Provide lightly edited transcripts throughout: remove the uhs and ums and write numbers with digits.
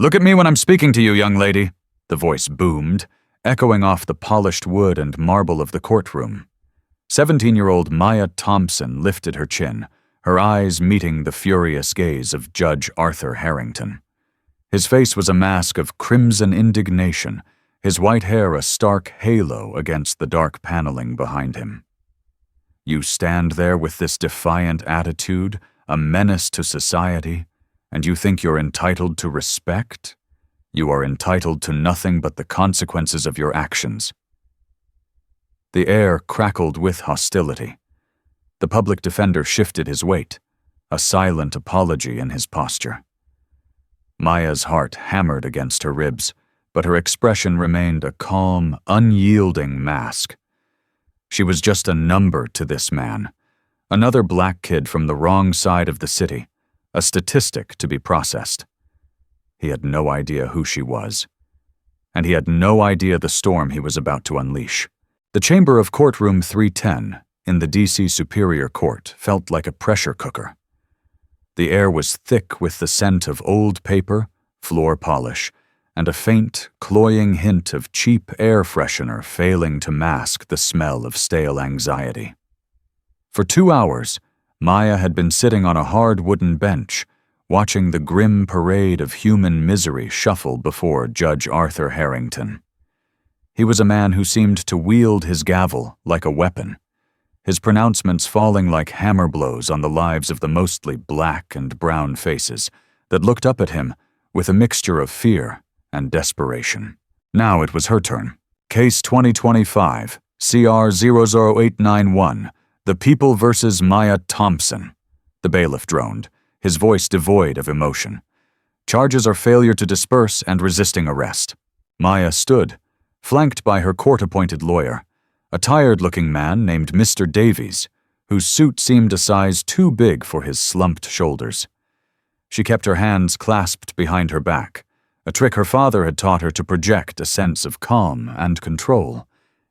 "Look at me when I'm speaking to you, young lady," the voice boomed, echoing off the polished wood and marble of the courtroom. 17-year-old Maya Thompson lifted her chin, her eyes meeting the furious gaze of Judge Arthur Harrington. His face was a mask of crimson indignation, his white hair a stark halo against the dark paneling behind him. "You stand there with this defiant attitude, a menace to society, and you think you're entitled to respect? You are entitled to nothing but the consequences of your actions." The air crackled with hostility. The public defender shifted his weight, a silent apology in his posture. Maya's heart hammered against her ribs, but her expression remained a calm, unyielding mask. She was just a number to this man, another black kid from the wrong side of the city, a statistic to be processed. He had no idea who she was, and he had no idea the storm he was about to unleash. The chamber of courtroom 310 in the D.C. Superior Court felt like a pressure cooker. The air was thick with the scent of old paper, floor polish, and a faint, cloying hint of cheap air freshener failing to mask the smell of stale anxiety. For 2 hours, Maya had been sitting on a hard wooden bench, watching the grim parade of human misery shuffle before Judge Arthur Harrington. He was a man who seemed to wield his gavel like a weapon, his pronouncements falling like hammer blows on the lives of the mostly black and brown faces that looked up at him with a mixture of fear and desperation. Now it was her turn. Case 2025, CR 00891, The People versus Maya Thompson. The bailiff droned, his voice devoid of emotion. Charges are failure to disperse and resisting arrest. Maya stood, flanked by her court-appointed lawyer, a tired-looking man named Mr. Davies, whose suit seemed a size too big for his slumped shoulders. She kept her hands clasped behind her back, a trick her father had taught her to project a sense of calm and control,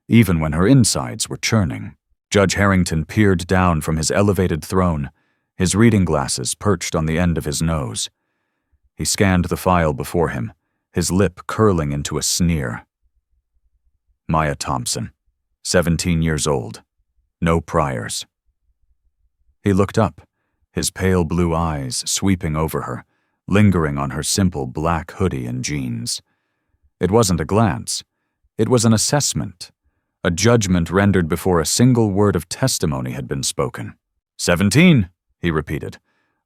even when her insides were churning. Judge Harrington peered down from his elevated throne, his reading glasses perched on the end of his nose. He scanned the file before him, his lip curling into a sneer. Maya Thompson, 17 years old, no priors. He looked up, his pale blue eyes sweeping over her, lingering on her simple black hoodie and jeans. It wasn't a glance. It was an assessment, a judgment rendered before a single word of testimony had been spoken. 17, he repeated,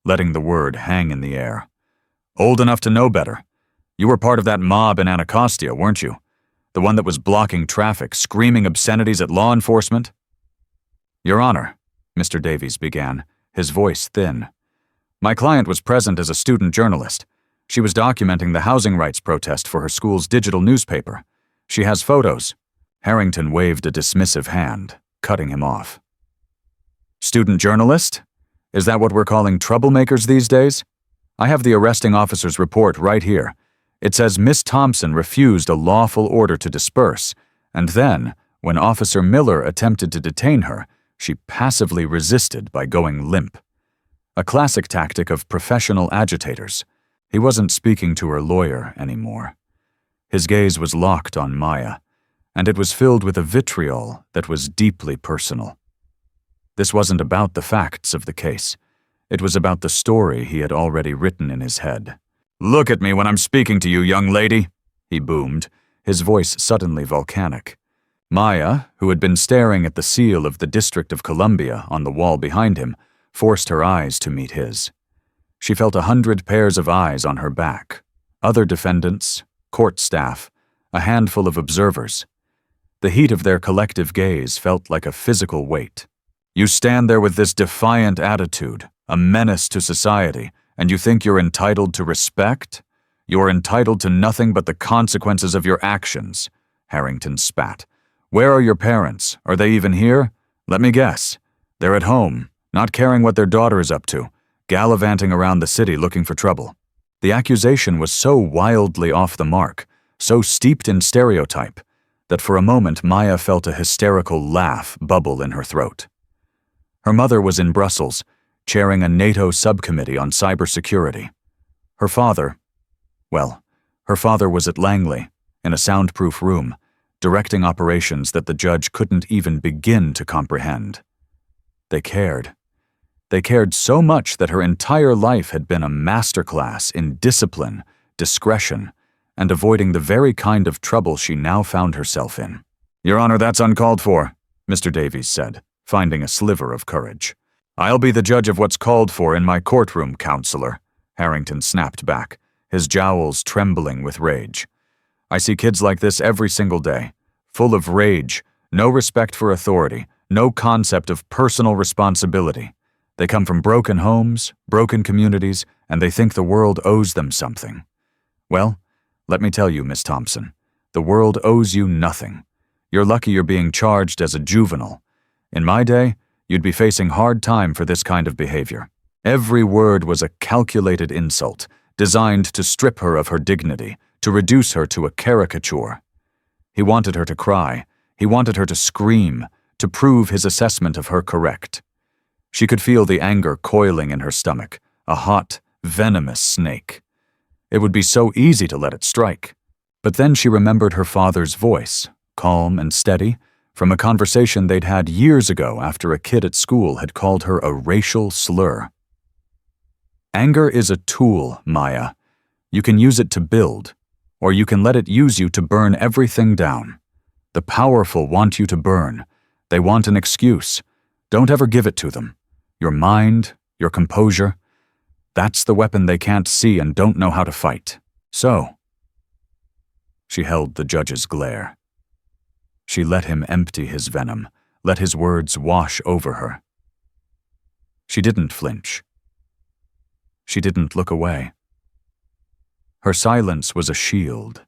letting the word hang in the air. Old enough to know better. You were part of that mob in Anacostia, weren't you? The one that was blocking traffic, screaming obscenities at law enforcement? Your Honor, Mr. Davies began, his voice thin. My client was present as a student journalist. She was documenting the housing rights protest for her school's digital newspaper. She has photos. Harrington waved a dismissive hand, cutting him off. Student journalist? Is that what we're calling troublemakers these days? I have the arresting officer's report right here. It says Miss Thompson refused a lawful order to disperse, and then, when Officer Miller attempted to detain her, she passively resisted by going limp. A classic tactic of professional agitators. He wasn't speaking to her lawyer anymore. His gaze was locked on Maya, and it was filled with a vitriol that was deeply personal. This wasn't about the facts of the case. It was about the story he had already written in his head. Look at me when I'm speaking to you, young lady, he boomed, his voice suddenly volcanic. Maya, who had been staring at the seal of the District of Columbia on the wall behind him, forced her eyes to meet his. She felt 100 pairs of eyes on her back, other defendants, court staff, a handful of observers. The heat of their collective gaze felt like a physical weight. You stand there with this defiant attitude, a menace to society, and you think you're entitled to respect? You're entitled to nothing but the consequences of your actions, Harrington spat. Where are your parents? Are they even here? Let me guess. They're at home, not caring what their daughter is up to, gallivanting around the city looking for trouble. The accusation was so wildly off the mark, so steeped in stereotype, that for a moment Maya felt a hysterical laugh bubble in her throat. Her mother was in Brussels, chairing a NATO subcommittee on cybersecurity. Her father, well, Her father was at Langley, in a soundproof room, directing operations that the judge couldn't even begin to comprehend. They cared. They cared so much that her entire life had been a masterclass in discipline, discretion, and avoiding the very kind of trouble she now found herself in. "Your Honor, that's uncalled for," Mr. Davies said, finding a sliver of courage. "I'll be the judge of what's called for in my courtroom, Counselor," Harrington snapped back, his jowls trembling with rage. "I see kids like this every single day, full of rage, no respect for authority, no concept of personal responsibility. They come from broken homes, broken communities, and they think the world owes them something. Well, let me tell you, Miss Thompson, the world owes you nothing. You're lucky you're being charged as a juvenile. In my day, you'd be facing hard time for this kind of behavior. Every word was a calculated insult, designed to strip her of her dignity, to reduce her to a caricature. He wanted her to cry. He wanted her to scream, to prove his assessment of her correct. She could feel the anger coiling in her stomach, a hot, venomous snake. It would be so easy to let it strike. But then she remembered her father's voice, calm and steady, from a conversation they'd had years ago after a kid at school had called her a racial slur. Anger is a tool, Maya. You can use it to build, or you can let it use you to burn everything down. The powerful want you to burn. They want an excuse. Don't ever give it to them. Your mind, your composure, that's the weapon they can't see and don't know how to fight. So, she held the judge's glare. She let him empty his venom, let his words wash over her. She didn't flinch. She didn't look away. Her silence was a shield,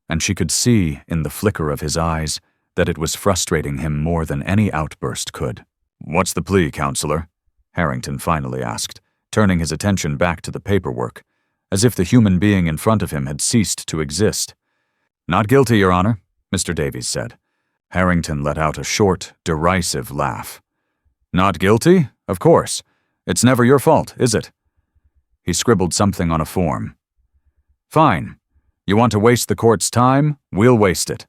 and she could see in the flicker of his eyes that it was frustrating him more than any outburst could. "What's the plea, Counselor?" Harrington finally asked, turning his attention back to the paperwork, as if the human being in front of him had ceased to exist. "Not guilty, Your Honor," Mr. Davies said. Harrington let out a short, derisive laugh. "Not guilty? Of course. It's never your fault, is it?" He scribbled something on a form. "Fine. You want to waste the court's time? We'll waste it.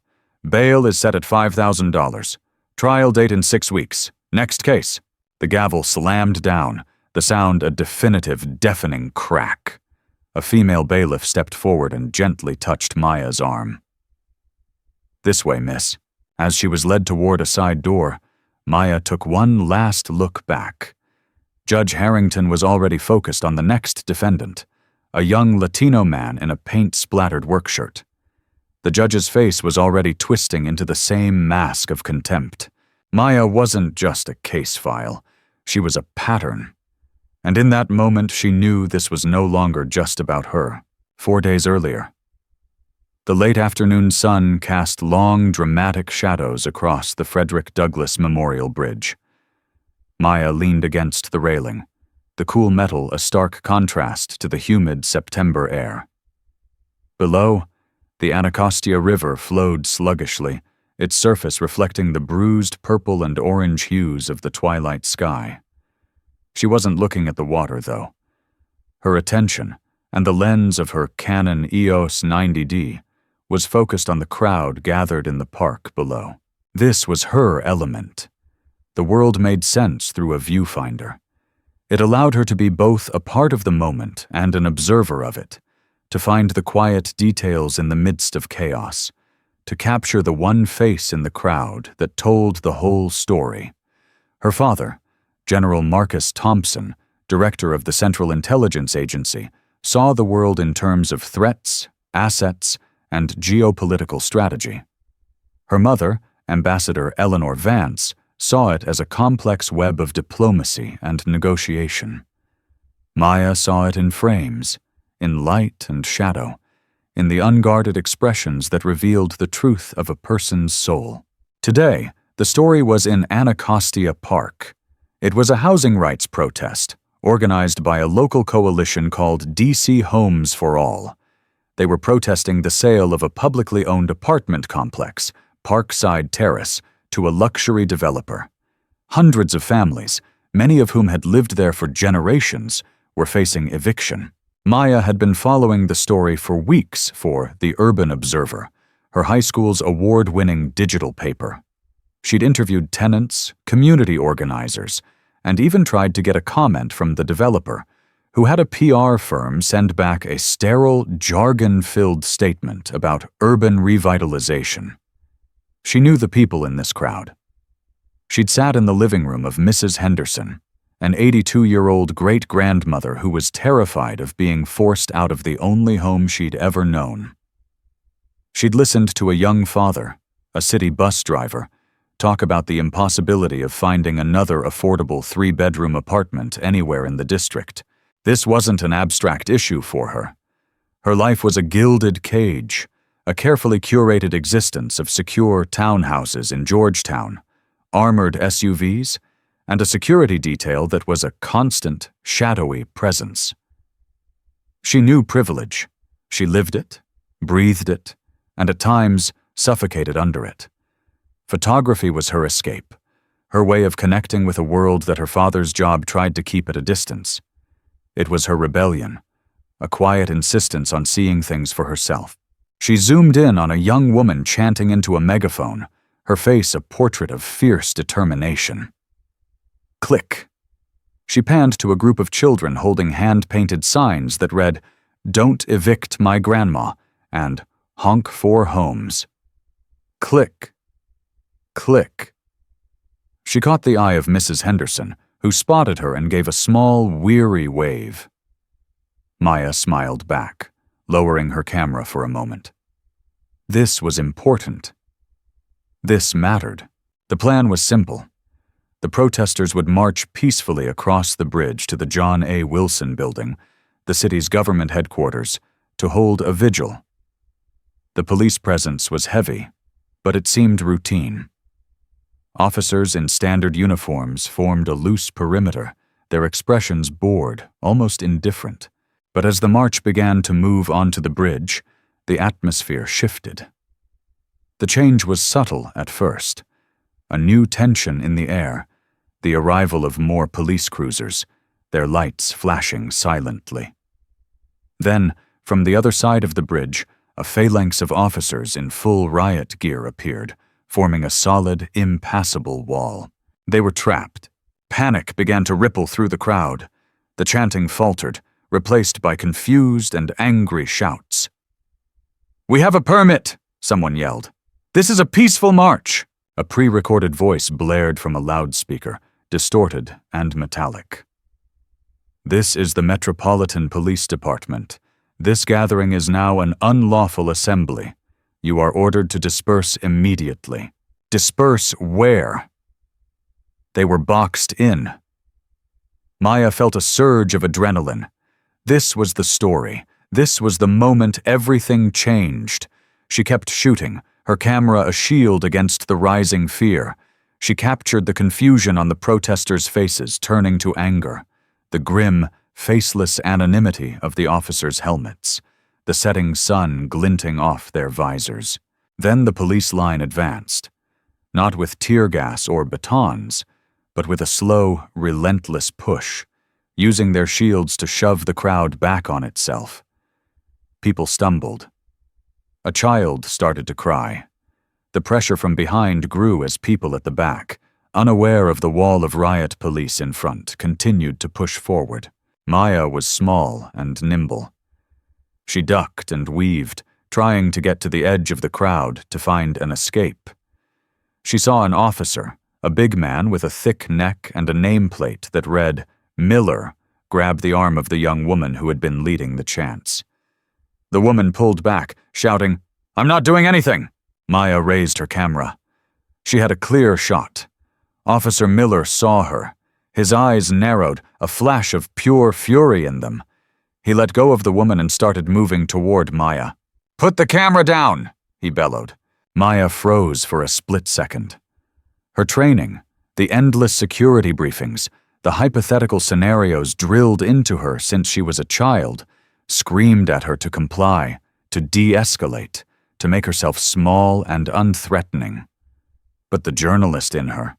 Bail is set at $5,000. Trial date in 6 weeks. Next case." The gavel slammed down, the sound a definitive, deafening crack. A female bailiff stepped forward and gently touched Maya's arm. "This way, miss." As she was led toward a side door, Maya took one last look back. Judge Harrington was already focused on the next defendant, a young Latino man in a paint-splattered workshirt. The judge's face was already twisting into the same mask of contempt. Maya wasn't just a case file. She was a pattern. And in that moment, she knew this was no longer just about her. 4 days earlier, the late afternoon sun cast long, dramatic shadows across the Frederick Douglass Memorial Bridge. Maya leaned against the railing, the cool metal a stark contrast to the humid September air. Below, the Anacostia River flowed sluggishly, its surface reflecting the bruised purple and orange hues of the twilight sky. She wasn't looking at the water, though. Her attention, and the lens of her Canon EOS 90D, was focused on the crowd gathered in the park below. This was her element. The world made sense through a viewfinder. It allowed her to be both a part of the moment and an observer of it, to find the quiet details in the midst of chaos, to capture the one face in the crowd that told the whole story. Her father, General Marcus Thompson, director of the Central Intelligence Agency, saw the world in terms of threats, assets, and geopolitical strategy. Her mother, Ambassador Eleanor Vance, saw it as a complex web of diplomacy and negotiation. Maya saw it in frames, in light and shadow, in the unguarded expressions that revealed the truth of a person's soul. Today, the story was in Anacostia Park. It was a housing rights protest, organized by a local coalition called DC Homes for All. They were protesting the sale of a publicly owned apartment complex, Parkside Terrace, to a luxury developer. Hundreds of families, many of whom had lived there for generations, were facing eviction. Maya had been following the story for weeks for The Urban Observer, her high school's award-winning digital paper. She'd interviewed tenants, community organizers, and even tried to get a comment from the developer, who had a PR firm send back a sterile, jargon-filled statement about urban revitalization. She knew the people in this crowd. She'd sat in the living room of Mrs. Henderson, an 82-year-old great-grandmother who was terrified of being forced out of the only home she'd ever known. She'd listened to a young father, a city bus driver, talk about the impossibility of finding another affordable 3-bedroom apartment anywhere in the district. This wasn't an abstract issue for her. Her life was a gilded cage, a carefully curated existence of secure townhouses in Georgetown, armored SUVs, and a security detail that was a constant, shadowy presence. She knew privilege. She lived it, breathed it, and at times suffocated under it. Photography was her escape, her way of connecting with a world that her father's job tried to keep at a distance. It was her rebellion, a quiet insistence on seeing things for herself. She zoomed in on a young woman chanting into a megaphone, her face a portrait of fierce determination. Click. She panned to a group of children holding hand-painted signs that read, "Don't evict my grandma," and "Honk for homes." Click. Click. She caught the eye of Mrs. Henderson, who spotted her and gave a small, weary wave. Maya smiled back, lowering her camera for a moment. This was important. This mattered. The plan was simple. The protesters would march peacefully across the bridge to the John A. Wilson Building, the city's government headquarters, to hold a vigil. The police presence was heavy, but it seemed routine. Officers in standard uniforms formed a loose perimeter, their expressions bored, almost indifferent. But as the march began to move onto the bridge, the atmosphere shifted. The change was subtle at first. A new tension in the air, the arrival of more police cruisers, their lights flashing silently. Then, from the other side of the bridge, a phalanx of officers in full riot gear appeared, forming a solid, impassable wall. They were trapped. Panic began to ripple through the crowd. The chanting faltered, replaced by confused and angry shouts. "We have a permit!" someone yelled. "This is a peaceful march!" A pre-recorded voice blared from a loudspeaker, distorted and metallic. "This is the Metropolitan Police Department. This gathering is now an unlawful assembly. You are ordered to disperse immediately." Disperse where? They were boxed in. Maya felt a surge of adrenaline. This was the story. This was the moment everything changed. She kept shooting, her camera a shield against the rising fear. She captured the confusion on the protesters' faces turning to anger, the grim, faceless anonymity of the officers' helmets, the setting sun glinting off their visors. Then the police line advanced, not with tear gas or batons, but with a slow, relentless push, using their shields to shove the crowd back on itself. People stumbled. A child started to cry. The pressure from behind grew as people at the back, unaware of the wall of riot police in front, continued to push forward. Maya was small and nimble. She ducked and weaved, trying to get to the edge of the crowd to find an escape. She saw an officer, a big man with a thick neck and a nameplate that read, "Miller," grab the arm of the young woman who had been leading the chants. The woman pulled back, shouting, "I'm not doing anything!" Maya raised her camera. She had a clear shot. Officer Miller saw her. His eyes narrowed, a flash of pure fury in them. He let go of the woman and started moving toward Maya. "Put the camera down!" he bellowed. Maya froze for a split second. Her training, the endless security briefings, the hypothetical scenarios drilled into her since she was a child, screamed at her to comply, to de-escalate, to make herself small and unthreatening. But the journalist in her,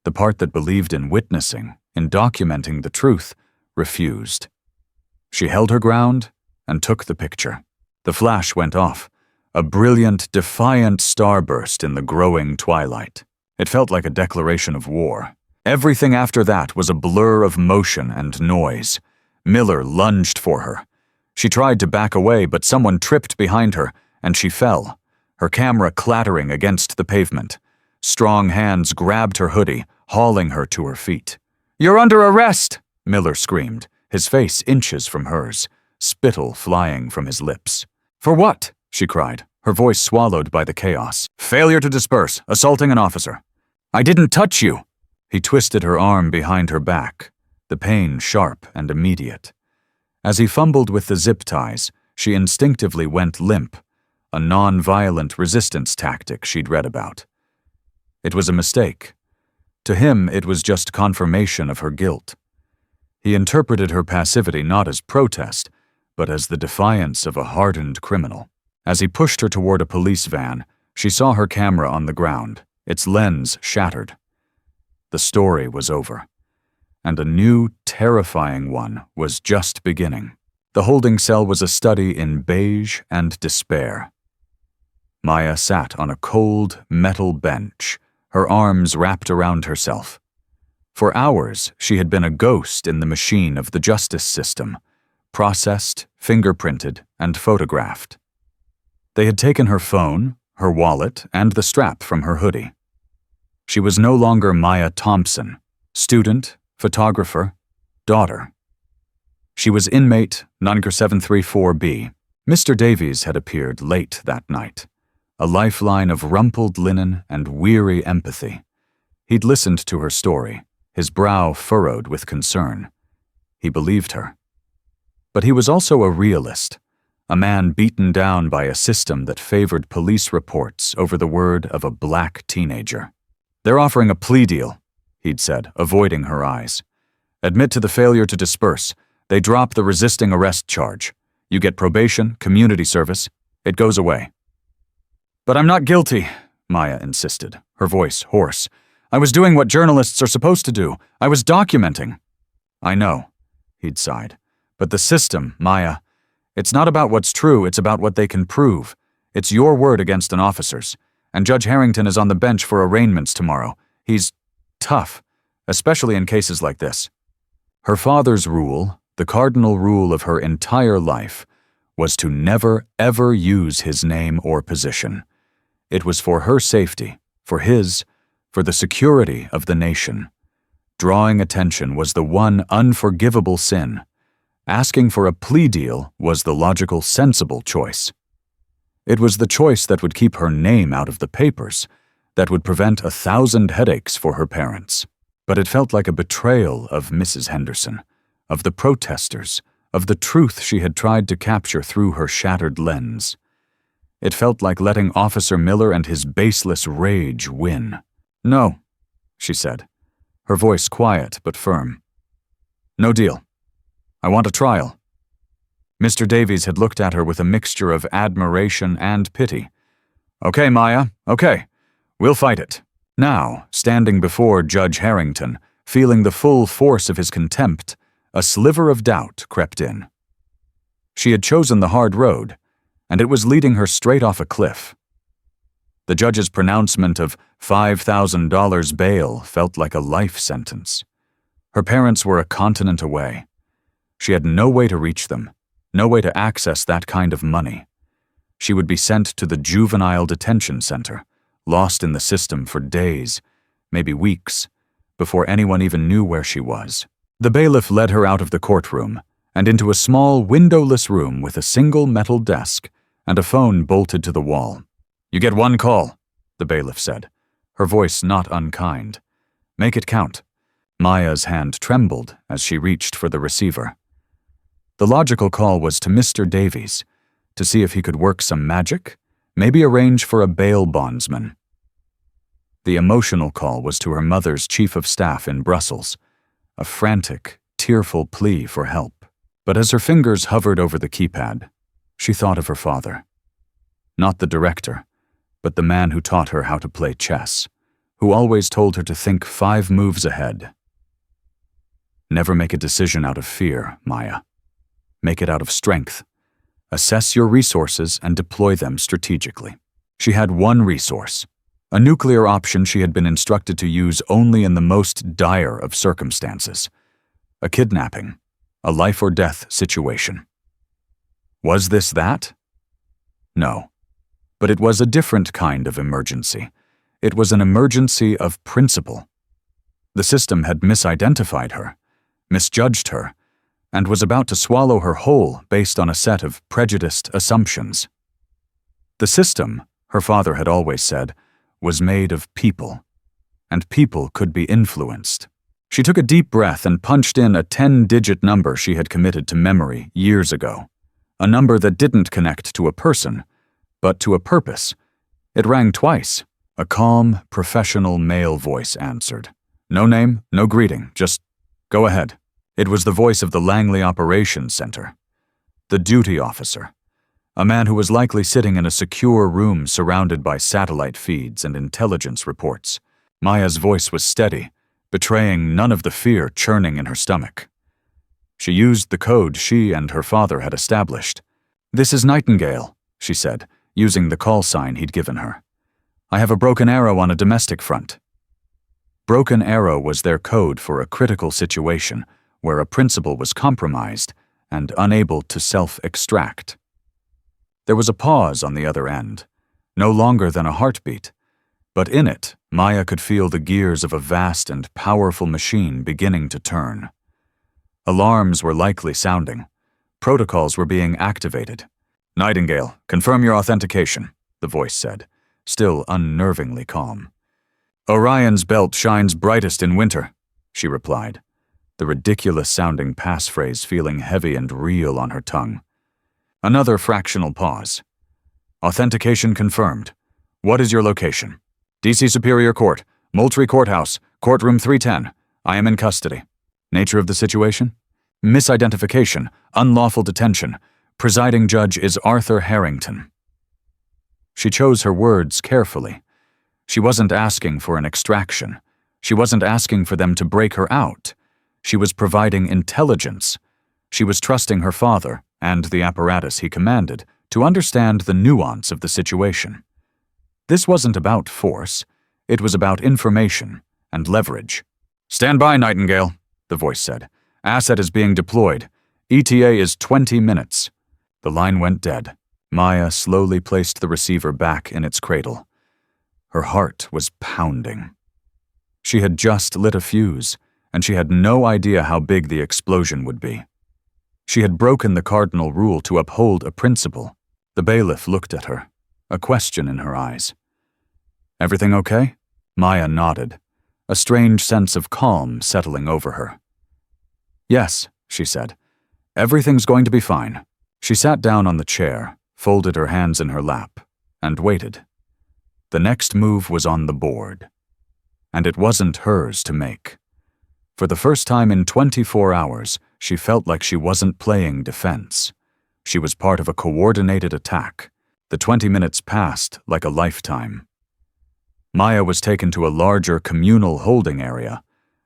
the part that believed in witnessing, in documenting the truth, refused. She held her ground and took the picture. The flash went off, a brilliant, defiant starburst in the growing twilight. It felt like a declaration of war. Everything after that was a blur of motion and noise. Miller lunged for her. She tried to back away, but someone tripped behind her, and she fell, her camera clattering against the pavement. Strong hands grabbed her hoodie, hauling her to her feet. "You're under arrest!" Miller screamed, his face inches from hers, spittle flying from his lips. "For what?" she cried, her voice swallowed by the chaos. "Failure to disperse, assaulting an officer." "I didn't touch you!" He twisted her arm behind her back, the pain sharp and immediate. As he fumbled with the zip ties, she instinctively went limp, a non-violent resistance tactic she'd read about. It was a mistake. To him, it was just confirmation of her guilt. He interpreted her passivity not as protest, but as the defiance of a hardened criminal. As he pushed her toward a police van, she saw her camera on the ground, its lens shattered. The story was over, and a new, terrifying one was just beginning. The holding cell was a study in beige and despair. Maya sat on a cold, metal bench, her arms wrapped around herself. For hours, she had been a ghost in the machine of the justice system, processed, fingerprinted, and photographed. They had taken her phone, her wallet, and the strap from her hoodie. She was no longer Maya Thompson, student, photographer, daughter. She was inmate Nunger 734B. Mr. Davies had appeared late that night, a lifeline of rumpled linen and weary empathy. He'd listened to her story, his brow furrowed with concern. He believed her. But he was also a realist, a man beaten down by a system that favored police reports over the word of a black teenager. "They're offering a plea deal," he'd said, avoiding her eyes. "Admit to the failure to disperse. They drop the resisting arrest charge. You get probation, community service. It goes away." "But I'm not guilty," Maya insisted, her voice hoarse. "I was doing what journalists are supposed to do. I was documenting." "I know," he'd sighed. "But the system, Maya, it's not about what's true, it's about what they can prove. It's your word against an officer's. And Judge Harrington is on the bench for arraignments tomorrow. He's tough, especially in cases like this." Her father's rule, the cardinal rule of her entire life, was to never, ever use his name or position. It was for her safety, for the security of the nation. Drawing attention was the one unforgivable sin. Asking for a plea deal was the logical, sensible choice. It was the choice that would keep her name out of the papers, that would prevent 1,000 headaches for her parents. But it felt like a betrayal of Mrs. Henderson, of the protesters, of the truth she had tried to capture through her shattered lens. It felt like letting Officer Miller and his baseless rage win. "No," she said, her voice quiet but firm. "No deal. I want a trial." Mr. Davies had looked at her with a mixture of admiration and pity. "Okay, Maya, okay. We'll fight it." Now, standing before Judge Harrington, feeling the full force of his contempt, a sliver of doubt crept in. She had chosen the hard road, and it was leading her straight off a cliff. The judge's pronouncement of $5,000 bail felt like a life sentence. Her parents were a continent away. She had no way to reach them, no way to access that kind of money. She would be sent to the juvenile detention center, lost in the system for days, maybe weeks, before anyone even knew where she was. The bailiff led her out of the courtroom and into a small, windowless room with a single metal desk and a phone bolted to the wall. "You get one call," the bailiff said, her voice not unkind. "Make it count." Maya's hand trembled as she reached for the receiver. The logical call was to Mr. Davies, to see if he could work some magic, maybe arrange for a bail bondsman. The emotional call was to her mother's chief of staff in Brussels, a frantic, tearful plea for help. But as her fingers hovered over the keypad, she thought of her father. Not the director, but the man who taught her how to play chess, who always told her to think 5 moves ahead. Never make a decision out of fear, Maya. make it out of strength. Assess your resources and deploy them strategically. She had one resource, a nuclear option she had been instructed to use only in the most dire of circumstances. A kidnapping, a life-or-death situation. Was this that? No. But it was a different kind of emergency. It was an emergency of principle. The system had misidentified her, misjudged her, and was about to swallow her whole based on a set of prejudiced assumptions. The system, her father had always said, was made of people, and people could be influenced. She took a deep breath and punched in a 10-digit number she had committed to memory years ago, a number that didn't connect to a person, but to a purpose. It rang twice. A calm, professional male voice answered. No name, no greeting, just go ahead. It was the voice of the Langley Operations Center. The duty officer. A man who was likely sitting in a secure room surrounded by satellite feeds and intelligence reports. Maya's voice was steady, betraying none of the fear churning in her stomach. She used the code she and her father had established. "This is Nightingale," she said, using the call sign he'd given her. "I have a broken arrow on a domestic front." Broken arrow was their code for a critical situation where a principal was compromised and unable to self-extract. There was a pause on the other end, no longer than a heartbeat, but in it, Maya could feel the gears of a vast and powerful machine beginning to turn. Alarms were likely sounding. Protocols were being activated. "Nightingale, confirm your authentication," the voice said, still unnervingly calm. "Orion's belt shines brightest in winter," she replied, the ridiculous-sounding passphrase feeling heavy and real on her tongue. Another fractional pause. "Authentication confirmed. What is your location?" "DC Superior Court, Moultrie Courthouse, courtroom 310. I am in custody." "Nature of the situation?" "Misidentification, unlawful detention. Presiding judge is Arthur Harrington." She chose her words carefully. She wasn't asking for an extraction. She wasn't asking for them to break her out. She was providing intelligence. She was trusting her father, and the apparatus he commanded, to understand the nuance of the situation. This wasn't about force. It was about information and leverage. "Stand by, Nightingale," the voice said. "Asset is being deployed. ETA is 20 minutes. The line went dead. Maya slowly placed the receiver back in its cradle. Her heart was pounding. She had just lit a fuse, and she had no idea how big the explosion would be. She had broken the cardinal rule to uphold a principle. The bailiff looked at her, a question in her eyes. "Everything okay?" Maya nodded, a strange sense of calm settling over her. "Yes," she said. "Everything's going to be fine." She sat down on the chair, folded her hands in her lap, and waited. The next move was on the board. And it wasn't hers to make. For the first time in 24 hours, she felt like she wasn't playing defense. She was part of a coordinated attack. The 20 minutes passed like a lifetime. Maya was taken to a larger communal holding area,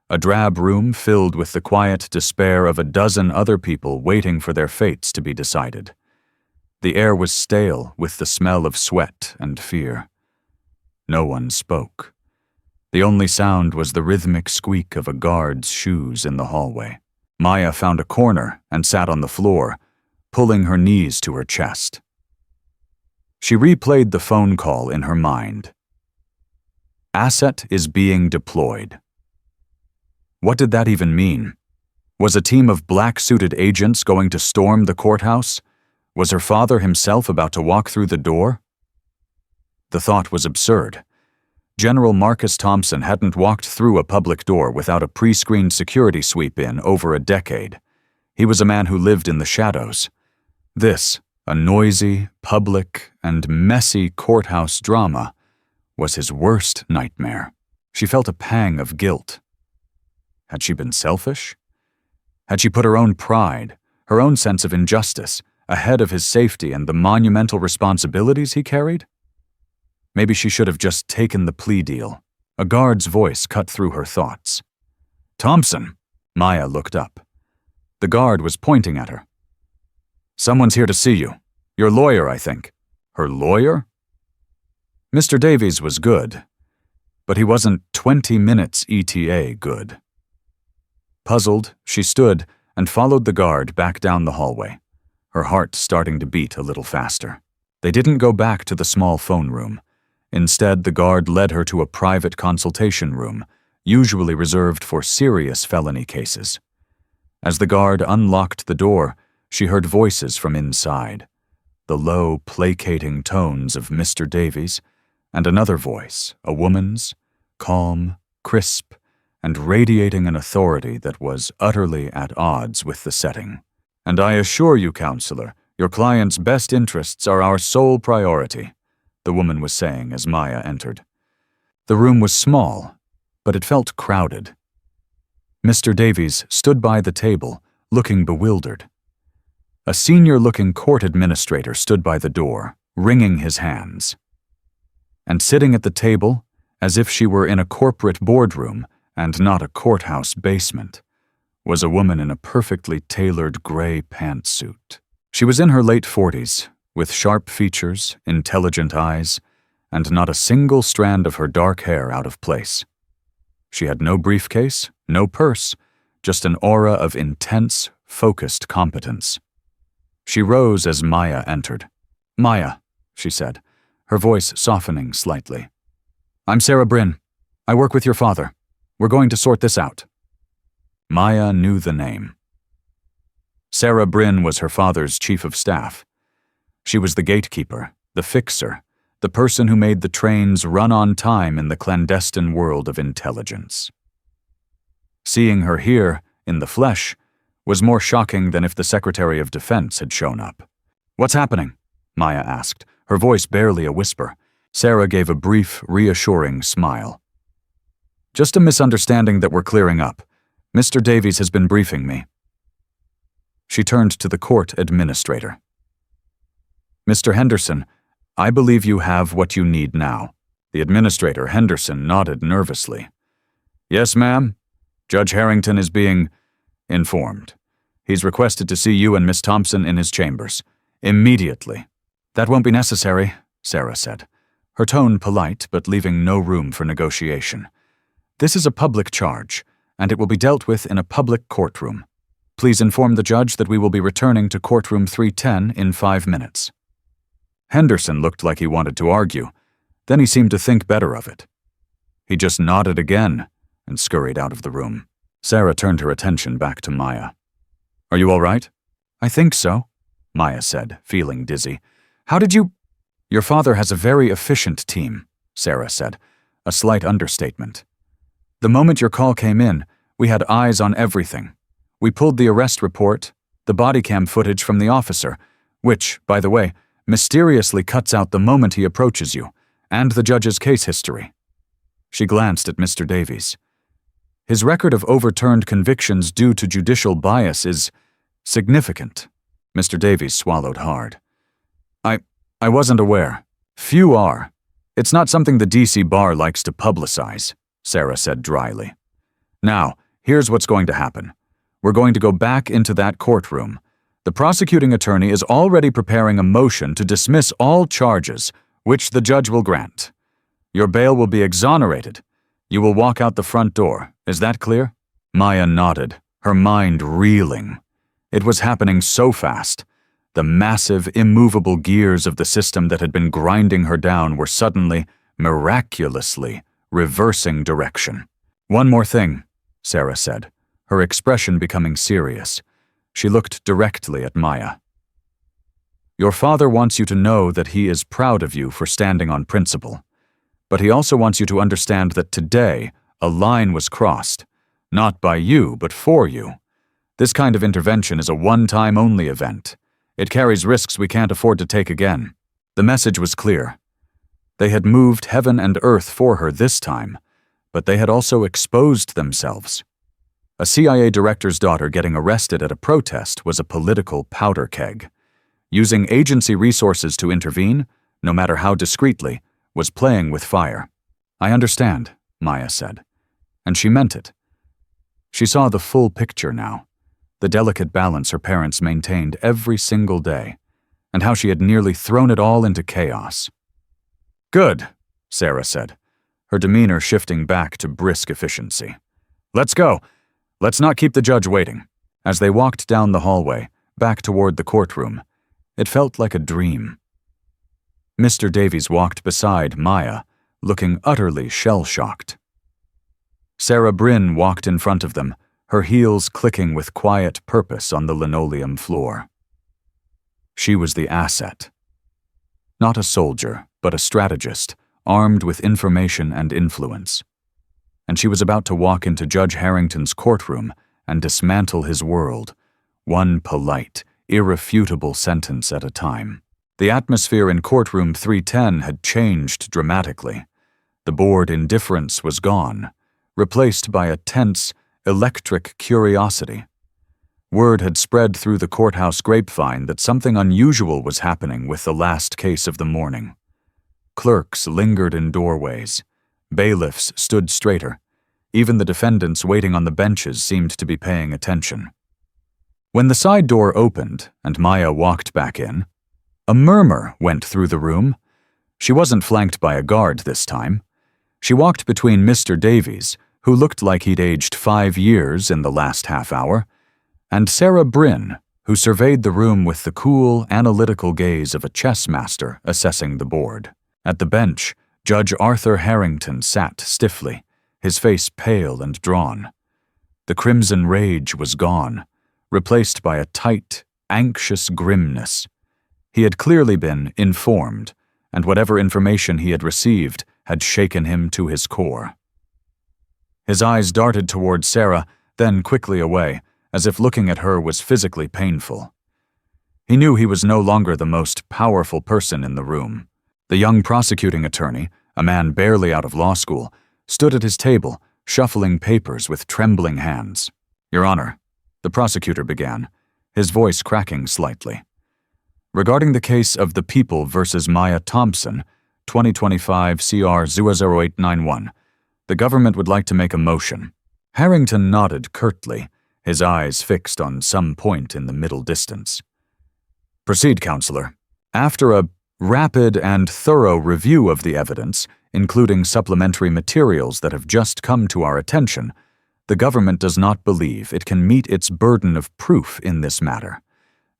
a drab room filled with the quiet despair of a dozen other people waiting for their fates to be decided. The air was stale with the smell of sweat and fear. No one spoke. The only sound was the rhythmic squeak of a guard's shoes in the hallway. Maya found a corner and sat on the floor, pulling her knees to her chest. She replayed the phone call in her mind. Asset is being deployed. What did that even mean? Was a team of black-suited agents going to storm the courthouse? Was her father himself about to walk through the door? The thought was absurd. General Marcus Thompson hadn't walked through a public door without a pre-screened security sweep in over a decade. He was a man who lived in the shadows. This, a noisy, public, and messy courthouse drama, was his worst nightmare. She felt a pang of guilt. Had she been selfish? Had she put her own pride, her own sense of injustice, ahead of his safety and the monumental responsibilities he carried? Maybe she should have just taken the plea deal. A guard's voice cut through her thoughts. "Thompson!" Maya looked up. The guard was pointing at her. Someone's here to see you. Your lawyer, I think. Her lawyer? Mr. Davies was good, but he wasn't 20 minutes ETA good. Puzzled, she stood and followed the guard back down the hallway, her heart starting to beat a little faster. They didn't go back to the small phone room. Instead, the guard led her to a private consultation room, usually reserved for serious felony cases. As the guard unlocked the door, she heard voices from inside, the low, placating tones of Mr. Davies, and another voice, a woman's, calm, crisp, and radiating an authority that was utterly at odds with the setting. "And I assure you, counselor, your client's best interests are our sole priority," the woman was saying as Maya entered. The room was small, but it felt crowded. Mr. Davies stood by the table, looking bewildered. A senior-looking court administrator stood by the door, wringing his hands. And sitting at the table, as if she were in a corporate boardroom and not a courthouse basement, was a woman in a perfectly tailored gray pantsuit. She was in her late 40s, with sharp features, intelligent eyes, and not a single strand of her dark hair out of place. She had no briefcase, no purse, just an aura of intense, focused competence. She rose as Maya entered. "Maya," she said, her voice softening slightly. "I'm Sarah Bryn. I work with your father. We're going to sort this out." Maya knew the name. Sarah Bryn was her father's chief of staff. She was the gatekeeper, the fixer, the person who made the trains run on time in the clandestine world of intelligence. Seeing her here, in the flesh, was more shocking than if the Secretary of Defense had shown up. "What's happening?" Maya asked, her voice barely a whisper. Sarah gave a brief, reassuring smile. "Just a misunderstanding that we're clearing up. Mr. Davies has been briefing me." She turned to the court administrator. "Mr. Henderson, I believe you have what you need now." The administrator, Henderson, nodded nervously. "Yes, ma'am. Judge Harrington is being informed. He's requested to see you and Miss Thompson in his chambers. Immediately." "That won't be necessary," Sarah said, her tone polite but leaving no room for negotiation. "This is a public charge, and it will be dealt with in a public courtroom. Please inform the judge that we will be returning to courtroom 310 in 5 minutes." Henderson looked like he wanted to argue. Then he seemed to think better of it. He just nodded again and scurried out of the room. Sarah turned her attention back to Maya. "Are you all right?" "I think so," Maya said, feeling dizzy. "How did you—" "Your father has a very efficient team," Sarah said, a slight understatement. "The moment your call came in, we had eyes on everything. We pulled the arrest report, the body cam footage from the officer, which, by the way, mysteriously cuts out the moment he approaches you, and the judge's case history." She glanced at Mr. Davies. "His record of overturned convictions due to judicial bias is significant." Mr. Davies swallowed hard. I wasn't aware. Few are. It's not something the DC Bar likes to publicize," Sarah said dryly. "Now, here's what's going to happen. We're going to go back into that courtroom. The prosecuting attorney is already preparing a motion to dismiss all charges, which the judge will grant. Your bail will be exonerated. You will walk out the front door. Is that clear?" Maya nodded, her mind reeling. It was happening so fast. The massive, immovable gears of the system that had been grinding her down were suddenly, miraculously, reversing direction. "One more thing," Sarah said, her expression becoming serious. She looked directly at Maya. "Your father wants you to know that he is proud of you for standing on principle. But he also wants you to understand that today, a line was crossed. Not by you, but for you. This kind of intervention is a one-time only event. It carries risks we can't afford to take again." The message was clear. They had moved heaven and earth for her this time, but they had also exposed themselves. A CIA director's daughter getting arrested at a protest was a political powder keg. Using agency resources to intervene, no matter how discreetly, was playing with fire. "I understand," Maya said, and she meant it. She saw the full picture now. the delicate balance her parents maintained every single day, and how she had nearly thrown it all into chaos. "Good," Sarah said, her demeanor shifting back to brisk efficiency. "Let's go. Let's not keep the judge waiting." As they walked down the hallway, back toward the courtroom, it felt like a dream. Mr. Davies walked beside Maya, looking utterly shell-shocked. Sarah Bryn walked in front of them, her heels clicking with quiet purpose on the linoleum floor. She was the asset. Not a soldier, but a strategist, armed with information and influence. And she was about to walk into Judge Harrington's courtroom and dismantle his world, one polite, irrefutable sentence at a time. The atmosphere in courtroom 310 had changed dramatically. The bored indifference was gone, replaced by a tense, electric curiosity. Word had spread through the courthouse grapevine that something unusual was happening with the last case of the morning. Clerks lingered in doorways. Bailiffs stood straighter. Even the defendants waiting on the benches seemed to be paying attention. When the side door opened and Maya walked back in, a murmur went through the room. She wasn't flanked by a guard this time. She walked between Mr. Davies, who looked like he'd aged 5 years in the last half hour, and Sarah Bryn, who surveyed the room with the cool, analytical gaze of a chess master assessing the board. At the bench, Judge Arthur Harrington sat stiffly, his face pale and drawn. The crimson rage was gone, replaced by a tight, anxious grimness. He had clearly been informed, and whatever information he had received had shaken him to his core. His eyes darted toward Sarah, then quickly away, as if looking at her was physically painful. He knew he was no longer the most powerful person in the room. The young prosecuting attorney, a man barely out of law school, stood at his table, shuffling papers with trembling hands. "Your Honor," the prosecutor began, his voice cracking slightly. "Regarding the case of the People versus Maya Thompson, 2025 CR 00891, the government would like to make a motion." Harrington nodded curtly, his eyes fixed on some point in the middle distance. "Proceed, Counselor." After a rapid and thorough review of the evidence, including supplementary materials that have just come to our attention, the government does not believe it can meet its burden of proof in this matter.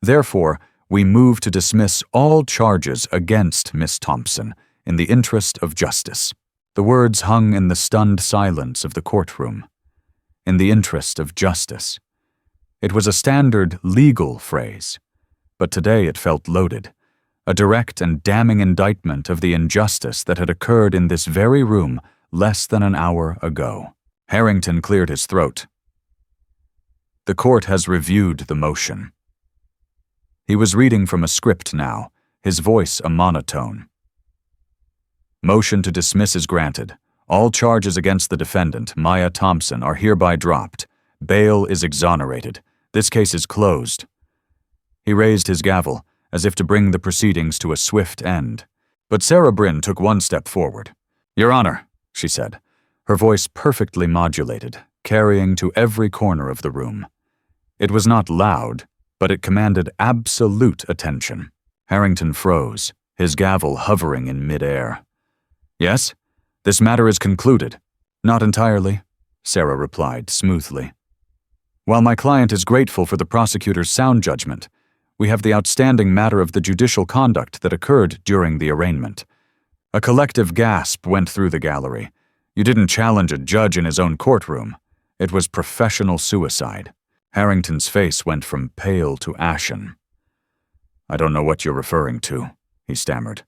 Therefore, we move to dismiss all charges against Miss Thompson in the interest of justice. The words hung in the stunned silence of the courtroom. In the interest of justice. It was a standard legal phrase, but today it felt loaded, a direct and damning indictment of the injustice that had occurred in this very room less than an hour ago. Harrington cleared his throat. "The court has reviewed the motion." He was reading from a script now, his voice a monotone. "Motion to dismiss is granted. All charges against the defendant, Maya Thompson, are hereby dropped. Bail is exonerated. This case is closed." He raised his gavel, as if to bring the proceedings to a swift end. But Sarah Bryn took one step forward. "Your Honor," she said, her voice perfectly modulated, carrying to every corner of the room. It was not loud, but it commanded absolute attention. Harrington froze, his gavel hovering in midair. "Yes, this matter is concluded." "Not entirely," Sarah replied smoothly. "While my client is grateful for the prosecutor's sound judgment, we have the outstanding matter of the judicial conduct that occurred during the arraignment." A collective gasp went through the gallery. You didn't challenge a judge in his own courtroom. It was professional suicide. Harrington's face went from pale to ashen. "I don't know what you're referring to," he stammered.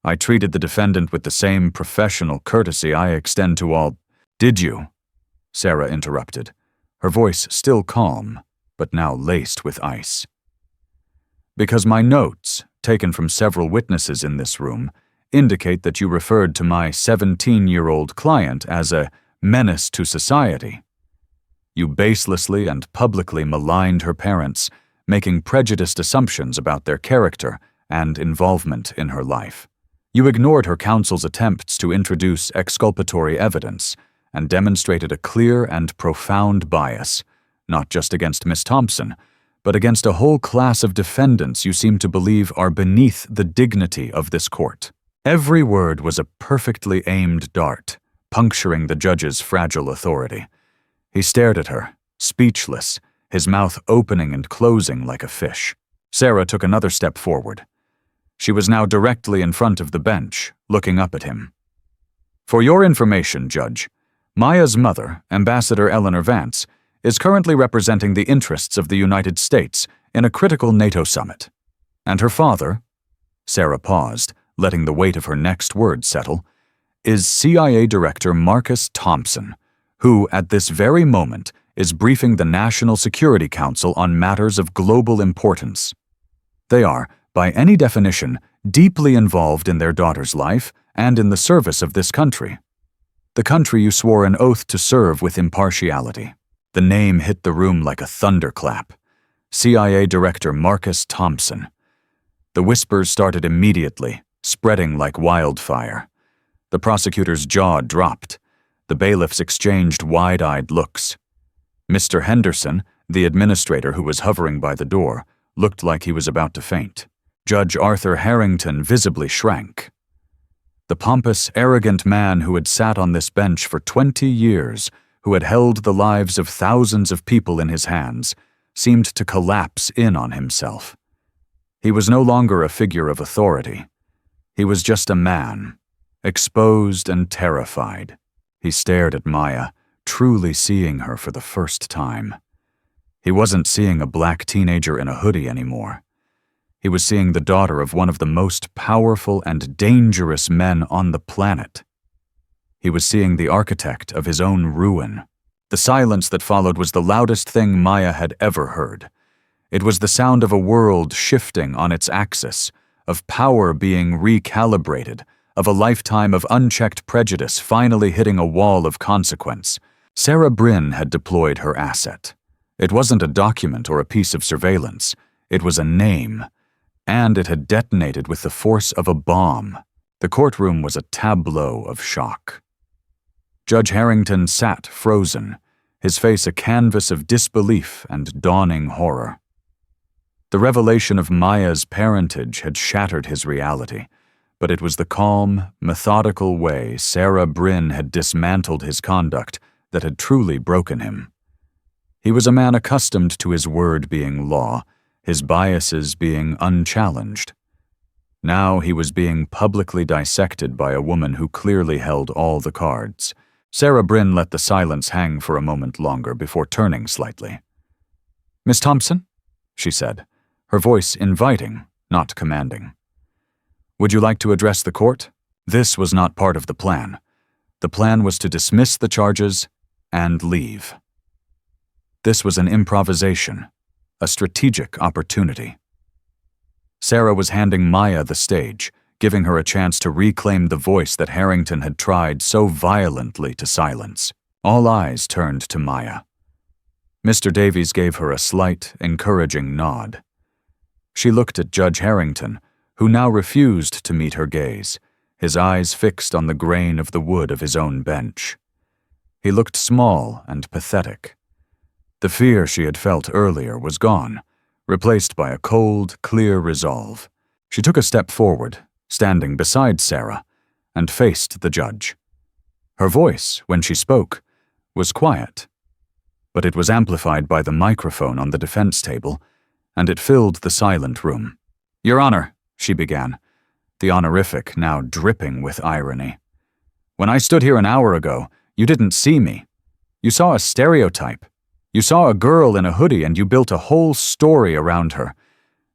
"I treated the defendant with the same professional courtesy I extend to all—" "Did you?" Sarah interrupted, her voice still calm, but now laced with ice. "Because my notes, taken from several witnesses in this room, indicate that you referred to my 17-year-old client as a menace to society. You baselessly and publicly maligned her parents, making prejudiced assumptions about their character and involvement in her life. You ignored her counsel's attempts to introduce exculpatory evidence and demonstrated a clear and profound bias, not just against Miss Thompson, but against a whole class of defendants you seem to believe are beneath the dignity of this court. Every word was a perfectly aimed dart, puncturing the judge's fragile authority. He stared at her, speechless, his mouth opening and closing like a fish. Sarah took another step forward. She was now directly in front of the bench, looking up at him. "For your information, Judge, Maya's mother, Ambassador Eleanor Vance, is currently representing the interests of the United States in a critical NATO summit. And her father," Sarah paused, letting the weight of her next word settle, "is CIA Director Marcus Thompson, who, at this very moment, is briefing the National Security Council on matters of global importance. They are, by any definition, deeply involved in their daughter's life and in the service of this country. The country you swore an oath to serve with impartiality." The name hit the room like a thunderclap. CIA Director Marcus Thompson. The whispers started immediately, spreading like wildfire. The prosecutor's jaw dropped. The bailiffs exchanged wide-eyed looks. Mr. Henderson, the administrator who was hovering by the door, looked like he was about to faint. Judge Arthur Harrington visibly shrank. The pompous, arrogant man who had sat on this bench for 20 years, who had held the lives of thousands of people in his hands, seemed to collapse in on himself. He was no longer a figure of authority. He was just a man, exposed and terrified. He stared at Maya, truly seeing her for the first time. He wasn't seeing a black teenager in a hoodie anymore. He was seeing the daughter of one of the most powerful and dangerous men on the planet. He was seeing the architect of his own ruin. The silence that followed was the loudest thing Maya had ever heard. It was the sound of a world shifting on its axis, of power being recalibrated, of a lifetime of unchecked prejudice finally hitting a wall of consequence. Sarah Bryn had deployed her asset. It wasn't a document or a piece of surveillance. It was a name. And it had detonated with the force of a bomb. The courtroom was a tableau of shock. Judge Harrington sat frozen, his face a canvas of disbelief and dawning horror. The revelation of Maya's parentage had shattered his reality, but it was the calm, methodical way Sarah Bryn had dismantled his conduct that had truly broken him. He was a man accustomed to his word being law, his biases being unchallenged. Now he was being publicly dissected by a woman who clearly held all the cards. Sarah Bryn let the silence hang for a moment longer before turning slightly. "Miss Thompson?" she said, her voice inviting, not commanding. "Would you like to address the court?" This was not part of the plan. The plan was to dismiss the charges and leave. This was an improvisation, a strategic opportunity. Sarah was handing Maya the stage, giving her a chance to reclaim the voice that Harrington had tried so violently to silence. All eyes turned to Maya. Mr. Davies gave her a slight, encouraging nod. She looked at Judge Harrington, who now refused to meet her gaze, his eyes fixed on the grain of the wood of his own bench. He looked small and pathetic. The fear she had felt earlier was gone, replaced by a cold, clear resolve. She took a step forward, standing beside Sarah, and faced the judge. Her voice, when she spoke, was quiet, but it was amplified by the microphone on the defense table, and it filled the silent room. "Your Honor," she began, the honorific now dripping with irony. "When I stood here an hour ago, you didn't see me. You saw a stereotype. You saw a girl in a hoodie and you built a whole story around her.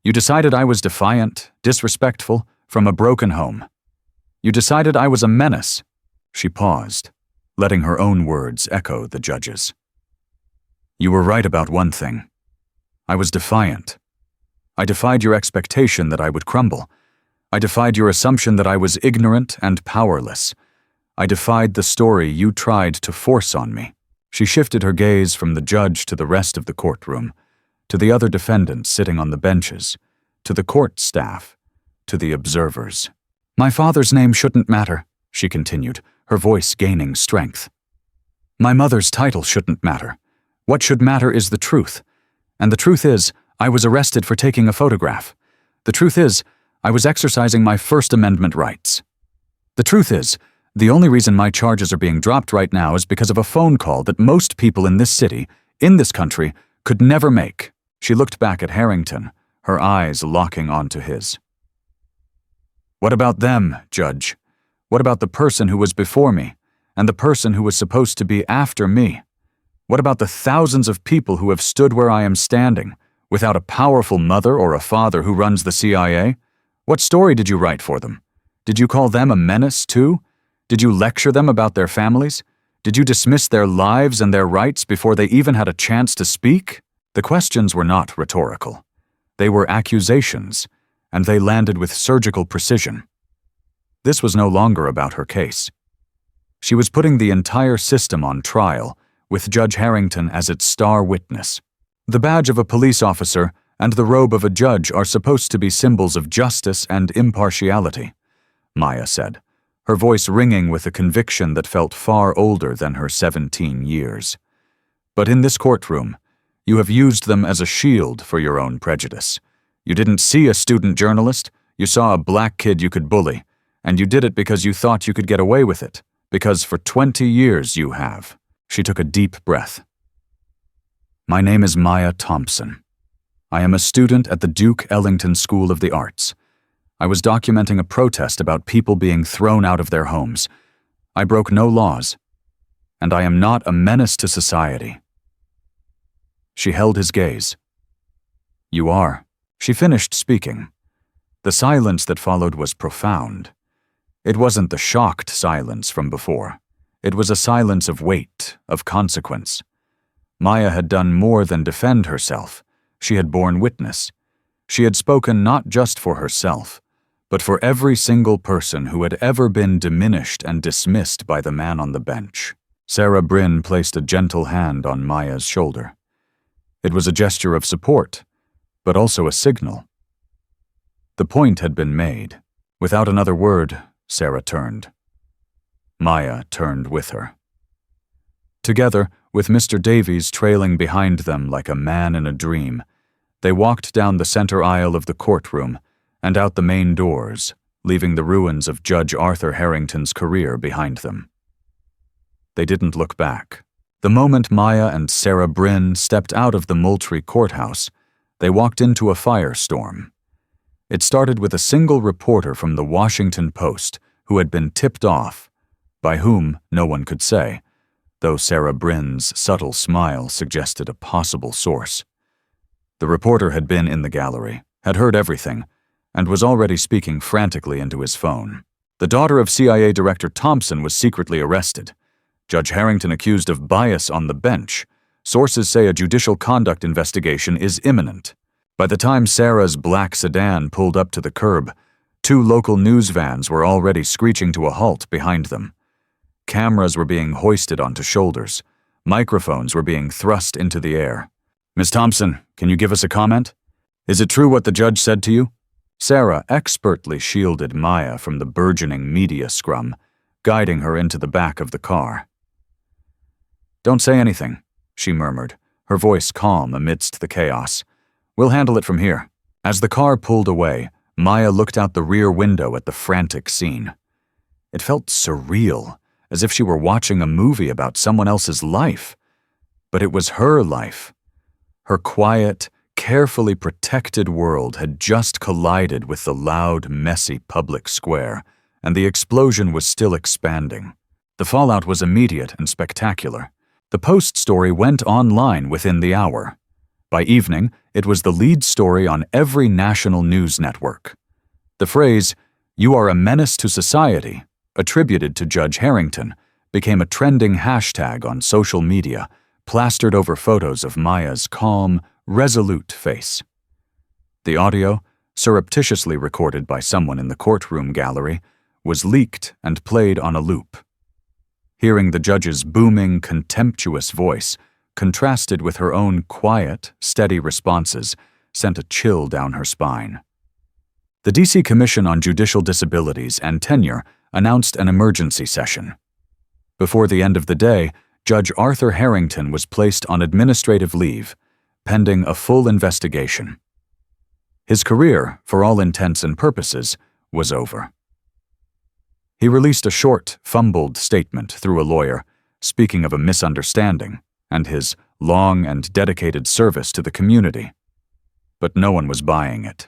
You decided I was defiant, disrespectful, from a broken home. You decided I was a menace." She paused, letting her own words echo the judge's. "You were right about one thing. I was defiant. I defied your expectation that I would crumble. I defied your assumption that I was ignorant and powerless. I defied the story you tried to force on me." She shifted her gaze from the judge to the rest of the courtroom, to the other defendants sitting on the benches, to the court staff, to the observers. "My father's name shouldn't matter," she continued, her voice gaining strength. "My mother's title shouldn't matter. What should matter is the truth. And the truth is, I was arrested for taking a photograph. The truth is, I was exercising my First Amendment rights. The truth is, the only reason my charges are being dropped right now is because of a phone call that most people in this city, in this country, could never make. She looked back at Harrington, her eyes locking onto his. What about them, Judge? What about the person who was before me, and the person who was supposed to be after me? What about the thousands of people who have stood where I am standing, without a powerful mother or a father who runs the CIA? What story did you write for them? Did you call them a menace, too? Did you lecture them about their families? Did you dismiss their lives and their rights before they even had a chance to speak? The questions were not rhetorical. They were accusations, and they landed with surgical precision. This was no longer about her case. She was putting the entire system on trial, with Judge Harrington as its star witness. The badge of a police officer and the robe of a judge are supposed to be symbols of justice and impartiality, Maya said, her voice ringing with a conviction that felt far older than her 17 years. But in this courtroom, you have used them as a shield for your own prejudice. You didn't see a student journalist, you saw a black kid you could bully, and you did it because you thought you could get away with it, because for 20 years you have. She took a deep breath. My name is Maya Thompson. I am a student at the Duke Ellington School of the Arts. I was documenting a protest about people being thrown out of their homes. I broke no laws, and I am not a menace to society. She held his gaze. You are. She finished speaking. The silence that followed was profound. It wasn't the shocked silence from before. It was a silence of weight, of consequence. Maya had done more than defend herself. She had borne witness. She had spoken not just for herself, but for every single person who had ever been diminished and dismissed by the man on the bench. Sarah Bryn placed a gentle hand on Maya's shoulder. It was a gesture of support, but also a signal. The point had been made. Without another word, Sarah turned. Maya turned with her. Together, with Mr. Davies trailing behind them like a man in a dream, they walked down the center aisle of the courtroom and out the main doors, leaving the ruins of Judge Arthur Harrington's career behind them. They didn't look back. The moment Maya and Sarah Bryn stepped out of the Moultrie courthouse, they walked into a firestorm. It started with a single reporter from the Washington Post who had been tipped off, by whom no one could say, though Sarah Bryn's subtle smile suggested a possible source. The reporter had been in the gallery, had heard everything, and was already speaking frantically into his phone. The daughter of CIA Director Thompson was secretly arrested. Judge Harrington accused of bias on the bench. Sources say a judicial conduct investigation is imminent. By the time Sarah's black sedan pulled up to the curb, 2 local news vans were already screeching to a halt behind them. Cameras were being hoisted onto shoulders. Microphones were being thrust into the air. Ms. Thompson, can you give us a comment? Is it true what the judge said to you? Sarah expertly shielded Maya from the burgeoning media scrum, guiding her into the back of the car. Don't say anything, she murmured, her voice calm amidst the chaos. We'll handle it from here. As the car pulled away, Maya looked out the rear window at the frantic scene. It felt surreal, as if she were watching a movie about someone else's life. But it was her life. Her quiet, carefully protected world had just collided with the loud, messy public square, and the explosion was still expanding. The fallout was immediate and spectacular. The Post story went online within the hour. By evening, it was the lead story on every national news network. The phrase, "You are a menace to society," attributed to Judge Harrington, became a trending hashtag on social media, plastered over photos of Maya's calm, resolute face. The audio, surreptitiously recorded by someone in the courtroom gallery, was leaked and played on a loop. Hearing the judge's booming, contemptuous voice, contrasted with her own quiet, steady responses, sent a chill down her spine. The D.C. Commission on Judicial Disabilities and Tenure announced an emergency session. Before the end of the day, Judge Arthur Harrington was placed on administrative leave, pending a full investigation. His career, for all intents and purposes, was over. He released a short, fumbled statement through a lawyer, speaking of a misunderstanding and his long and dedicated service to the community. But no one was buying it.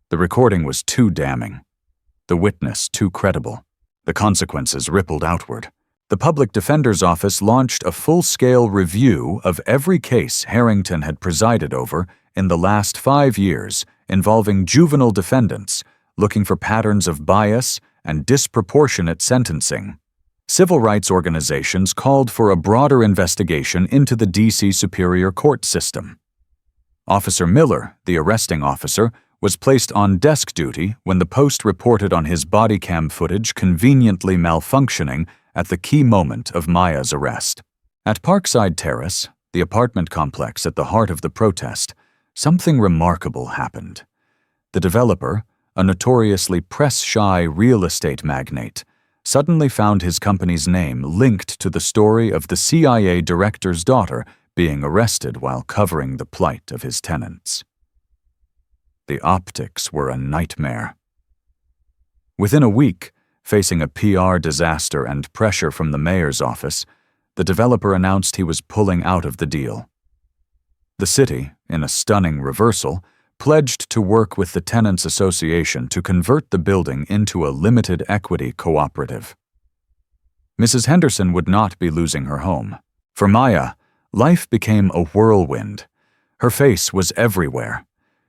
The recording was too damning, the witness too credible. The consequences rippled outward. The public defender's office launched a full-scale review of every case Harrington had presided over in the last 5 years involving juvenile defendants, looking for patterns of bias and disproportionate sentencing. Civil rights organizations called for a broader investigation into the D.C. Superior Court system. Officer Miller, the arresting officer, was placed on desk duty when the Post reported on his body cam footage conveniently malfunctioning at the key moment of Maya's arrest. At Parkside Terrace, the apartment complex at the heart of the protest, something remarkable happened. The developer, a notoriously press-shy real estate magnate, suddenly found his company's name linked to the story of the CIA director's daughter being arrested while covering the plight of his tenants. The optics were a nightmare. Within a week, facing a PR disaster and pressure from the mayor's office, the developer announced he was pulling out of the deal. The city, in a stunning reversal, pledged to work with the Tenants Association to convert the building into a limited equity cooperative. Mrs. Henderson would not be losing her home. For Maya, life became a whirlwind. Her face was everywhere.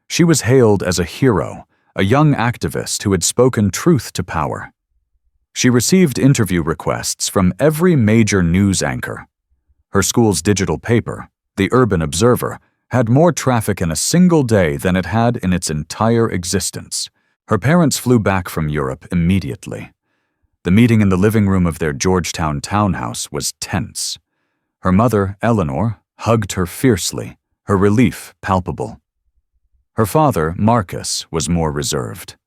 She was hailed as a hero, a young activist who had spoken truth to power. She received interview requests from every major news anchor. Her school's digital paper, the Urban Observer, had more traffic in a single day than it had in its entire existence. Her parents flew back from Europe immediately. The meeting in the living room of their Georgetown townhouse was tense. Her mother, Eleanor, hugged her fiercely, her relief palpable. Her father, Marcus, was more reserved.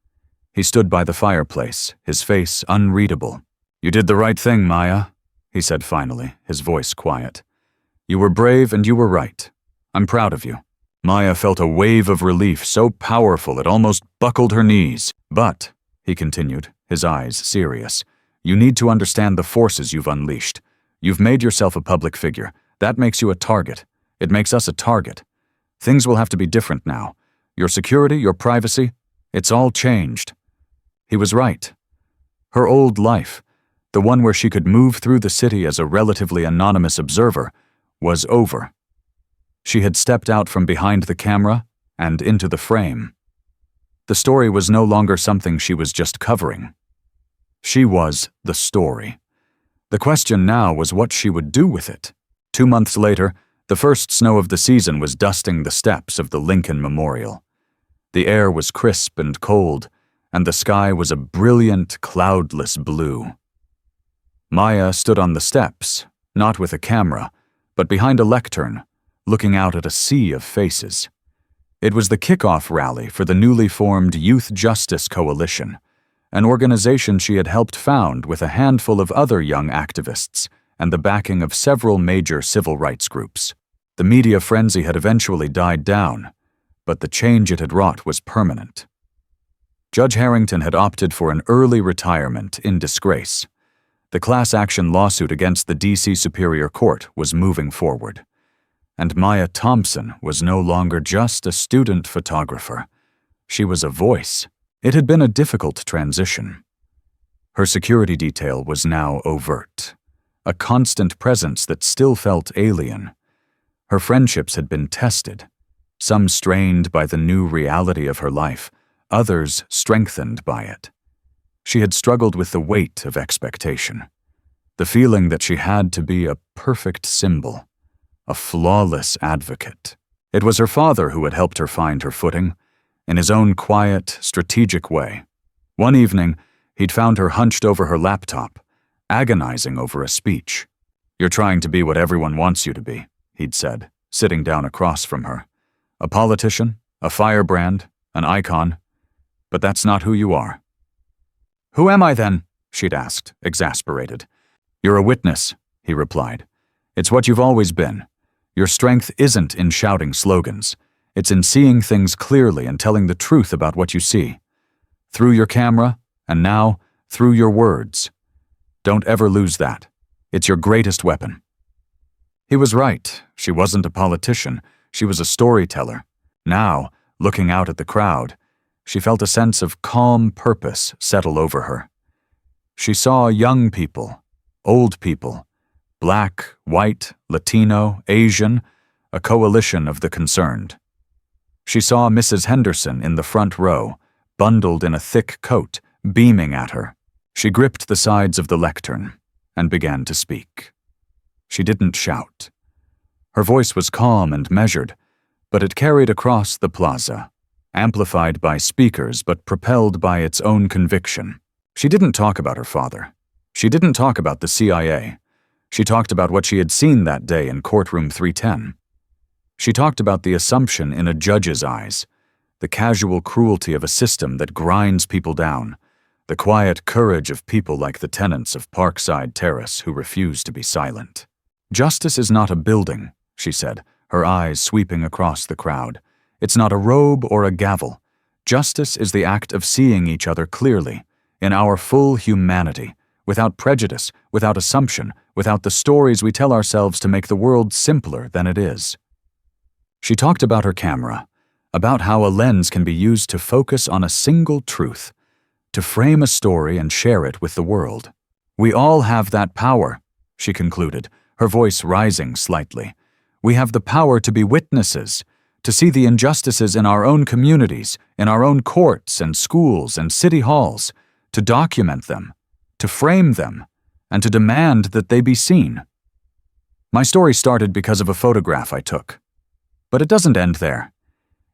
He stood by the fireplace, his face unreadable. "You did the right thing, Maya," he said finally, his voice quiet. "You were brave and you were right. I'm proud of you." Maya felt a wave of relief so powerful it almost buckled her knees. "But," he continued, his eyes serious, "you need to understand the forces you've unleashed. You've made yourself a public figure. That makes you a target. It makes us a target. Things will have to be different now. Your security, your privacy, it's all changed." He was right. Her old life, the one where she could move through the city as a relatively anonymous observer, was over. She had stepped out from behind the camera and into the frame. The story was no longer something she was just covering. She was the story. The question now was what she would do with it. 2 months later, the first snow of the season was dusting the steps of the Lincoln Memorial. The air was crisp and cold, and the sky was a brilliant, cloudless blue. Maya stood on the steps, not with a camera, but behind a lectern, looking out at a sea of faces. It was the kickoff rally for the newly formed Youth Justice Coalition, an organization she had helped found with a handful of other young activists and the backing of several major civil rights groups. The media frenzy had eventually died down, but the change it had wrought was permanent. Judge Harrington had opted for an early retirement in disgrace. The class action lawsuit against the D.C. Superior Court was moving forward. And Maya Thompson was no longer just a student photographer. She was a voice. It had been a difficult transition. Her security detail was now overt, a constant presence that still felt alien. Her friendships had been tested, some strained by the new reality of her life, others strengthened by it. She had struggled with the weight of expectation, the feeling that she had to be a perfect symbol, a flawless advocate. It was her father who had helped her find her footing, in his own quiet, strategic way. One evening, he'd found her hunched over her laptop, agonizing over a speech. "You're trying to be what everyone wants you to be," he'd said, sitting down across from her. "A politician, a firebrand, an icon. But that's not who you are." "Who am I then?" she'd asked, exasperated. "You're a witness," he replied. It's what you've always been. Your strength isn't in shouting slogans. It's in seeing things clearly and telling the truth about what you see. Through your camera, and now, through your words. Don't ever lose that. It's your greatest weapon." He was right. She wasn't a politician. She was a storyteller. Now, looking out at the crowd, she felt a sense of calm purpose settle over her. She saw young people, old people, black, white, Latino, Asian, a coalition of the concerned. She saw Mrs. Henderson in the front row, bundled in a thick coat, beaming at her. She gripped the sides of the lectern and began to speak. She didn't shout. Her voice was calm and measured, but it carried across the plaza, amplified by speakers but propelled by its own conviction. She didn't talk about her father. She didn't talk about the CIA. She talked about what she had seen that day in courtroom 310. She talked about the assumption in a judge's eyes, the casual cruelty of a system that grinds people down, the quiet courage of people like the tenants of Parkside Terrace who refuse to be silent. "Justice is not a building," she said, her eyes sweeping across the crowd. "It's not a robe or a gavel. Justice is the act of seeing each other clearly, in our full humanity, without prejudice, without assumption, without the stories we tell ourselves to make the world simpler than it is." She talked about her camera, about how a lens can be used to focus on a single truth, to frame a story and share it with the world. "We all have that power," she concluded, her voice rising slightly. "We have the power to be witnesses, to see the injustices in our own communities, in our own courts and schools and city halls, to document them, to frame them, and to demand that they be seen. My story started because of a photograph I took. But it doesn't end there.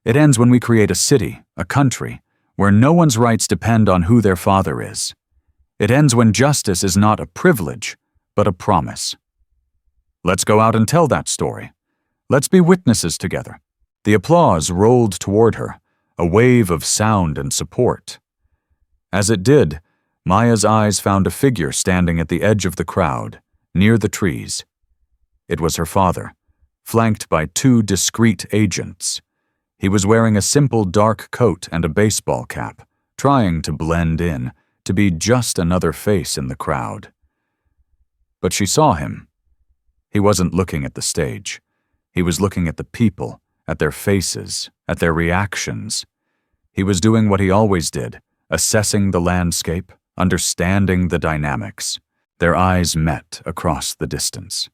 It ends when we create a city, a country, where no one's rights depend on who their father is. It ends when justice is not a privilege, but a promise. Let's go out and tell that story. Let's be witnesses together." The applause rolled toward her, a wave of sound and support. As it did, Maya's eyes found a figure standing at the edge of the crowd, near the trees. It was her father, flanked by two discreet agents. He was wearing a simple dark coat and a baseball cap, trying to blend in, to be just another face in the crowd. But she saw him. He wasn't looking at the stage. He was looking at the people, at their faces, at their reactions. He was doing what he always did, assessing the landscape, understanding the dynamics. Their eyes met across the distance.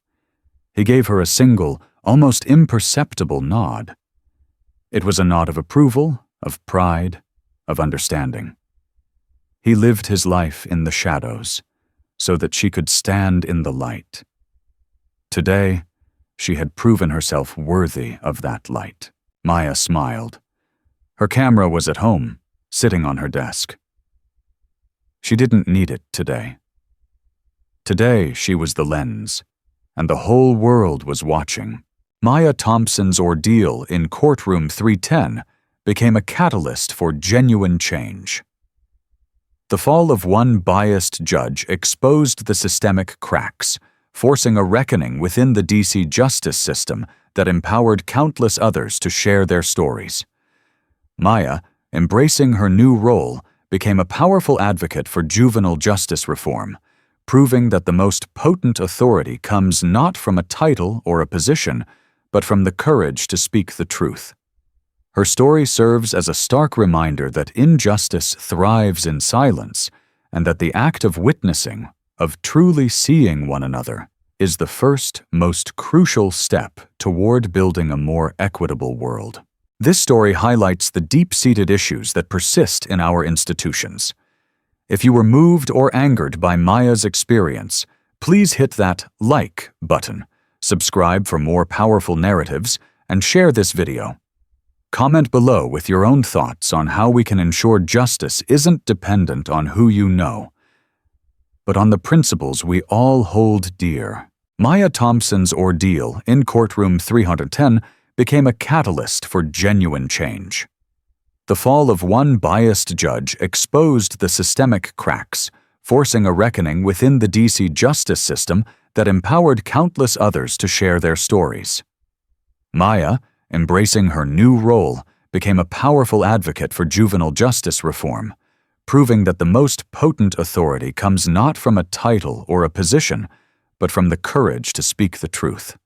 He gave her a single, almost imperceptible nod. It was a nod of approval, of pride, of understanding. He lived his life in the shadows, so that she could stand in the light. Today, she had proven herself worthy of that light. Maya smiled. Her camera was at home, sitting on her desk. She didn't need it today. Today, she was the lens, and the whole world was watching. Maya Thompson's ordeal in courtroom 310 became a catalyst for genuine change. The fall of one biased judge exposed the systemic cracks, forcing a reckoning within the DC justice system that empowered countless others to share their stories. Maya, embracing her new role, became a powerful advocate for juvenile justice reform, proving that the most potent authority comes not from a title or a position, but from the courage to speak the truth. Her story serves as a stark reminder that injustice thrives in silence, and that the act of witnessing, of truly seeing one another, is the first, most crucial step toward building a more equitable world. This story highlights the deep-seated issues that persist in our institutions. If you were moved or angered by Maya's experience, please hit that like button, subscribe for more powerful narratives, and share this video. Comment below with your own thoughts on how we can ensure justice isn't dependent on who you know, but on the principles we all hold dear. Maya Thompson's ordeal in courtroom 310 became a catalyst for genuine change. The fall of one biased judge exposed the systemic cracks, forcing a reckoning within the DC justice system that empowered countless others to share their stories. Maya, embracing her new role, became a powerful advocate for juvenile justice reform, proving that the most potent authority comes not from a title or a position, but from the courage to speak the truth.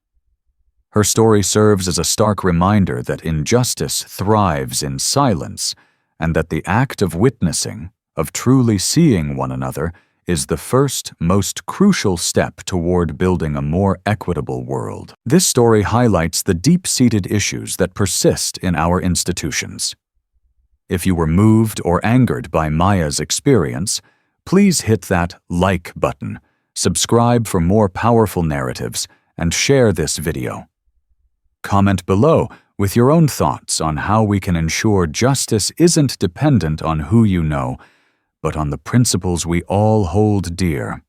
Her story serves as a stark reminder that injustice thrives in silence, and that the act of witnessing, of truly seeing one another, is the first, most crucial step toward building a more equitable world. This story highlights the deep-seated issues that persist in our institutions. If you were moved or angered by Maya's experience, please hit that like button, subscribe for more powerful narratives, and share this video. Comment below with your own thoughts on how we can ensure justice isn't dependent on who you know, but on the principles we all hold dear.